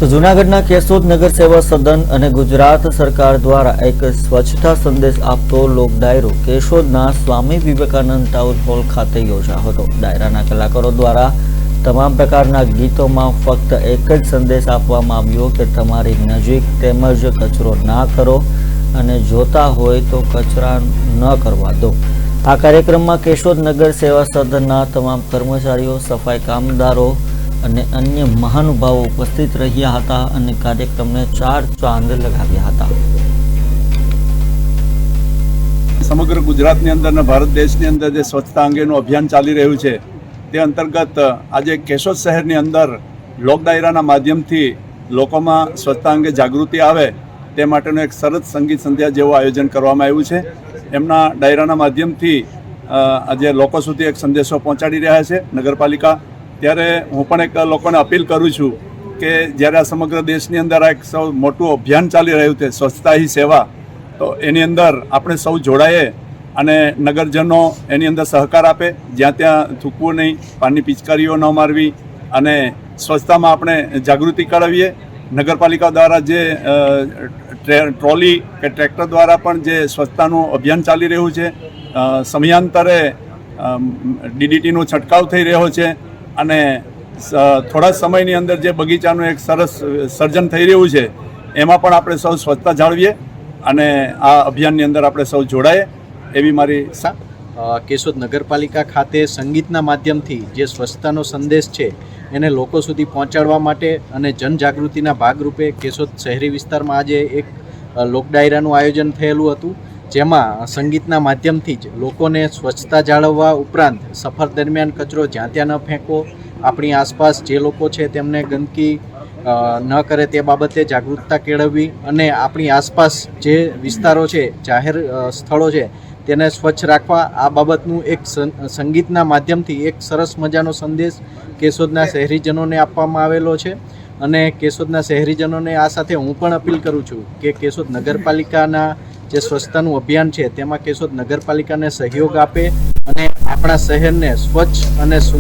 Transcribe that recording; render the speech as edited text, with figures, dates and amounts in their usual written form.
તો જૂનાગઢના કેશોદ નગર સેવા સદન અને ગુજરાત સરકાર દ્વારા એક સ્વચ્છતા સંદેશ આપતો લોક ડાયરો કેશોદના સ્વામી વિવેકાનંદ ટાઉન હોલ ખાતે યોજાયો હતો। ડાયરાના કલાકારો દ્વારા તમામ પ્રકારના ગીતોમાં ફક્ત એક જ સંદેશ આપવામાં આવ્યો કે તમારી નજીક તેમજ કચરો ના કરો અને જોતા હોય તો કચરા ન કરવા દો। આ કાર્યક્રમમાં કેશોદ નગર સેવા સદનના તમામ કર્મચારીઓ, સફાઈ કામદારો અને અન્ય મહાનુભાવો ઉપસ્થિત રહ્યા હતા અને કાર્યક્રમને ચાર ચાંદ લગાવ્યા હતા। સમગ્ર ગુજરાતની અંદર અને ભારત દેશની અંદર જે સ્વચ્છતા અંગેનું અભિયાન ચાલી રહ્યું છે તે અંતર્ગત આજે કેશોદ શહેરની અંદર લોક ડાયરાના માધ્યમથી લોકોમાં સ્વચ્છતા અંગે જાગૃતિ આવે તે માટેનું એક સરસ સંગીત સંધ્યા જેવું આયોજન કરવામાં આવ્યું છે। એમના ડાયરાના માધ્યમથી આજે લોકો સુધી એક સંદેશો પહોંચાડી રહ્યા છે નગરપાલિકા। ત્યારે હું પણ એક લોકોને અપીલ કરું છું કે જ્યારે આ સમગ્ર દેશની અંદર આ એક સૌ મોટું અભિયાન ચાલી રહ્યું છે સ્વચ્છતા હી સેવા, તો એની અંદર આપણે સૌ જોડાઈએ અને નગરજનો એની અંદર સહકાર આપે। જ્યાં ત્યાં થૂકવું નહીં, પાનની પિચકારીઓ ન મારવી અને સ્વચ્છતામાં આપણે જાગૃતિ કરાવીએ। નગરપાલિકા દ્વારા જે ટ્રોલી કે ટ્રેક્ટર દ્વારા પણ જે સ્વચ્છતાનું અભિયાન ચાલી રહ્યું છે, સમયાંતરે ડીડીટીનો છંટકાવ થઈ રહ્યો છે અને થોડા સમયની અંદર જે બગીચાનું એક સરસ સર્જન થઈ રહ્યું છે એમાં પણ આપણે સૌ સ્વચ્છતા જાળવીએ અને આ અભિયાનની અંદર આપણે સૌ જોડાઈએ એવી મારી કેશોદ નગરપાલિકા ખાતે સંગીતના માધ્યમથી જે સ્વચ્છતાનો સંદેશ છે એને લોકો સુધી પહોંચાડવા માટે અને જનજાગૃતિના ભાગરૂપે કેશોદ શહેરી વિસ્તારમાં આજે એક લોક ડાયરાનું આયોજન થયેલું હતું, જેમાં સંગીતના માધ્યમથી જ લોકોને સ્વચ્છતા જાળવવા ઉપરાંત સફર દરમિયાન કચરો જ્યાં ત્યાં ન ફેંકો, આપણી આસપાસ જે લોકો છે તેમને ગંદકી ન કરે તે બાબતે જાગૃતતા કેળવવી અને આપણી આસપાસ જે વિસ્તારો છે, જાહેર સ્થળો છે તેને સ્વચ્છ રાખવા, આ બાબતનું એક સંગીતના માધ્યમથી એક સરસ મજાનો સંદેશ કેશોદના શહેરીજનોને આપવામાં આવેલો છે। અને કેશોદના શહેરીજનોને આ સાથે હું પણ અપીલ કરું છું કે કેશોદ નગરપાલિકાના જે સ્વચ્છતાનું અભિયાન છે તેમાં કેશોદ નગરપાલિકાને સહયોગ આપે અને આપણા શહેરને સ્વચ્છ અને સુંદર